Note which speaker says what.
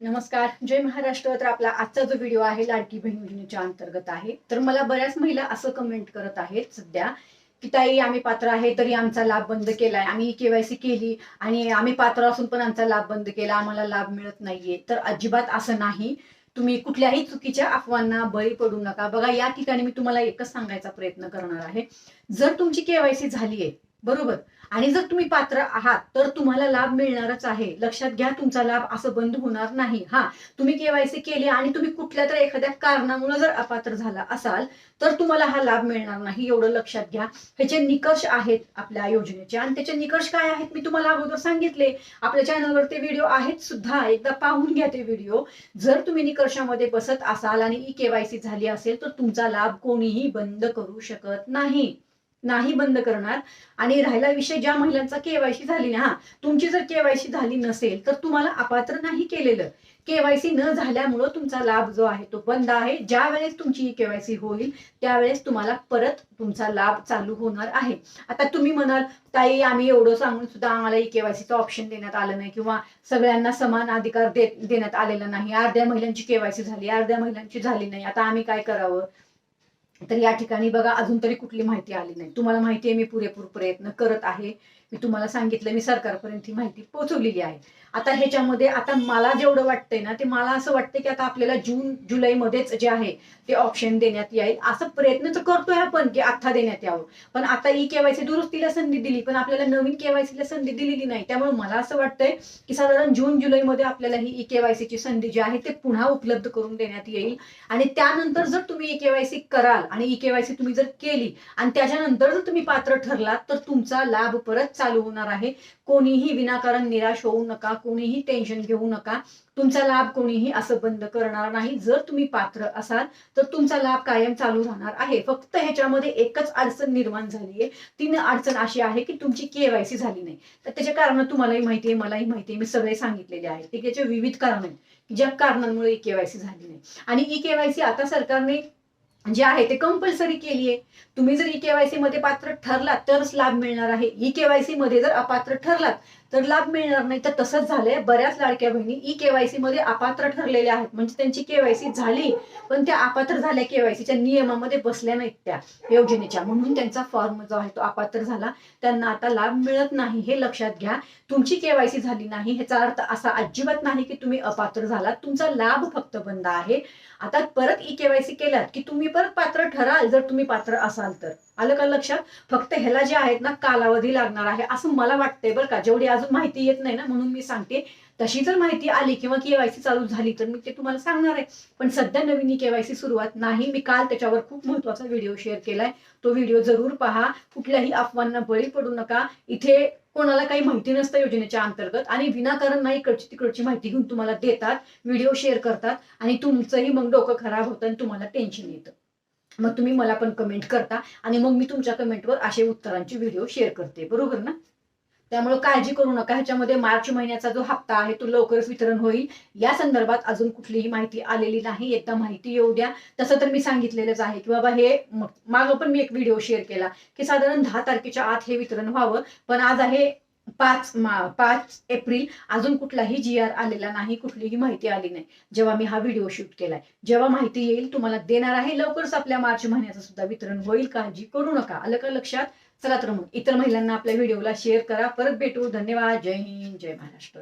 Speaker 1: नमस्कार, जय महाराष्ट्र. तर आपला आजचा जो व्हिडिओ आहे लाडकी बहीण योजनेच्या अंतर्गत आहे. तर मला बऱ्याच महिला असं कमेंट करत आहेत सध्या की ताई, आम्ही पात्र आहे तरी आमचा लाभ बंद केलाय, आम्ही केवायसी केली आणि आम्ही पात्र असून पण आमचा लाभ बंद केला, आम्हाला लाभ मिळत नाहीये. तर अजिबात असं नाही. तुम्ही कुठल्याही चुकीच्या अफवांना बळी पडू नका. बघा, या ठिकाणी मी तुम्हाला एकच सांगायचा प्रयत्न करणार आहे. जर तुमची केवायसी झालीये, बरोबर, आणि जर तुम्ही पात्र आहात तर तुम्हाला लाभ मिळणारच आहे. लक्षात घ्या, तुमचा लाभ असं बंद होणार नाही. हा, तुम्ही केवायसी केली आणि तुम्ही कुठल्या तर एखाद्या कारणामुळे जर अपात्र झाला असाल तर तुम्हाला हा लाभ मिळणार नाही, एवढं लक्षात घ्या. ह्याचे निकष आहेत आपल्या योजनेचे आणि त्याचे निकष काय आहेत मी तुम्हाला अगोदर सांगितले. आपल्या चॅनलवर ते व्हिडिओ आहेत सुद्धा, एकदा पाहून घ्या ते व्हिडिओ. जर तुम्ही निकषामध्ये बसत असाल आणि ई केवायसी झाली असेल तर तुमचा लाभ कोणीही बंद करू शकत नाही, नाही बंद करणार. आणि राहिला विषय ज्या महिलांचा केवायसी झाली ना, तुमची जर केवायसी झाली नसेल तर तुम्हाला अपात्र नाही केलेलं. केवायसी न झाल्यामुळं तुमचा लाभ जो आहे तो बंद आहे. ज्या वेळेस तुमची केवायसी होईल त्यावेळेस तुम्हाला परत तुमचा लाभ चालू होणार आहे. आता तुम्ही म्हणाल, ताई आम्ही एवढं सांगून सुद्धा आम्हाला ई केवायसीचं ऑप्शन देण्यात आलं नाही किंवा सगळ्यांना समान अधिकार देण्यात आलेला नाही, अर्ध्या महिलांची केवायसी झाली, अर्ध्या महिलांची झाली नाही, आता आम्ही काय करावं. तर या ठिकाणी बघा, अजून तरी कुठली माहिती आली नाही. तुम्हाला माहिती आहे मी पुरेपूर प्रयत्न करत आहे. मी तुम्हाला सांगितलं, मी सरकारपर्यंत ही माहिती पोहोचवलेली आहे. आता ह्याच्यामध्ये आता मला जेवढं वाटतंय ना, ते मला असं वाटतं की आता आपल्याला जून जुलै मध्येच जे आहे ते ऑप्शन देण्यात येईल. असं प्रयत्न तर करतोय आपण की आता देण्यात यावं. पण आता ई केवायसी दुरुस्तीला संधी दिली, पण आपल्याला नवीन केवायसीला संधी दिलेली नाही. त्यामुळे मला असं वाटतंय की साधारण जून जुलैमध्ये आपल्याला ही ई केवायसीची संधी जी आहे ते पुन्हा उपलब्ध करून देण्यात येईल. आणि त्यानंतर जर तुम्ही ई केवायसी कराल आणि ई केवायसी तुम्ही जर केली आणि त्याच्यानंतर जर तुम्ही पात्र ठरलात तर तुमचा लाभ परत चालू होणार आहे. कोणीही विनाकारण निराश होऊ नका, कोणीही टेन्शन घेऊ नका. तुमचा लाभ कोणीही असं बंद करणार नाही. जर तुम्ही पात्र असाल तर तुमचा लाभ कायम चालू राहणार आहे. फक्त ह्याच्यामध्ये एकच अडचण निर्माण झाली आहे. ती अडचण अशी आहे की तुमची केवायसी झाली नाही. तर त्याचे कारण तुम्हालाही माहिती आहे, मलाही माहिती आहे, मी सगळे सांगितलेले आहेत. त्याचे विविध कारण आहेत ज्या कारणांमुळे ई केवायसी झाली नाही. आणि ई केवायसी आता सरकारने जे आहे ते कंपल्सरी केली आहे. तुम्ही जर ई केवायसी मध्ये पात्र ठरलात तरच लाभ मिळणार आहे. ई केवायसी मध्ये जर अपात्र ठरलात तर लाभ मिळणार नाही. तर तसंच झालंय, बऱ्याच लाडक्या बहिणी ई केवायसी मध्ये अपात्र ठरलेल्या आहेत, म्हणजे त्यांची केवायसी झाली पण त्या अपात्र झाल्या, केवायसीच्या नियमामध्ये बसल्या नाहीत त्या योजनेच्या, म्हणून त्यांचा फॉर्म जो आहे तो अपात्र झाला, त्यांना आता लाभ मिळत नाही. हे लक्षात घ्या. तुमची केवायसी झाली नाही ह्याचा अर्थ असा अजिबात नाही की तुम्ही अपात्र झालात. तुमचा लाभ फक्त बंद आहे. आता परत ई केवायसी केलात की तुम्ही परत पात्र ठराल, जर तुम्ही पात्र असाल तर. आलं का लक्षात? फक्त ह्याला जे आहेत ना कालावधी लागणार आहे असं मला वाटतंय बरं का. जेवढी अजून माहिती येत नाही ना म्हणून मी सांगते. तशी जर माहिती आली किंवा केवायसी चालू झाली तर मी ते तुम्हाला सांगणार आहे. पण सध्या नवीन ई केवायसी सुरुवात नाही. मी काल त्याच्यावर खूप महत्वाचा व्हिडिओ शेअर केलाय, तो व्हिडिओ जरूर पहा. कुठल्याही अफवांना बळी पडू नका. इथे कोणाला काही माहिती नसतं योजनेच्या अंतर्गत आणि विनाकारण नाही इकडची तिकडची माहिती घेऊन तुम्हाला देतात, व्हिडिओ शेअर करतात आणि तुमचंही मग डोकं खराब होतं आणि तुम्हाला टेन्शन येतं. मग तुम्ही मला पण कमेंट करता आणि मग मी तुमच्या कमेंटवर असे उत्तरांचे व्हिडिओ शेअर करते, बरोबर ना. त्यामुळे काळजी करू नका. ह्याच्यामध्ये मार्च महिन्याचा जो हप्ता आहे तो लवकरच वितरण होईल. या संदर्भात अजून कुठलीही माहिती आलेली नाही. एकदा माहिती येऊ द्या. तसं तर मी सांगितलेलंच आहे की बाबा हे मागं पण मी एक व्हिडिओ शेअर केला की साधारण 10 तारखेच्या आत हे वितरण व्हावं. पण आज आहे 5 एप्रिल, अजून कुठलाही GR आलेला नाही, कुठलीही माहिती आली नाही जेव्हा मी हा व्हिडिओ शूट केलाय. जेव्हा माहिती येईल तुम्हाला देणार आहे. लवकरच आपल्या मार्च महिन्याचं सुद्धा वितरण होईल, काळजी करू नका. आलं का लक्षात? चला तर मग इतर महिलांना आपल्या व्हिडिओला शेअर करा. परत भेटू. धन्यवाद. जय हिंद, जय महाराष्ट्र.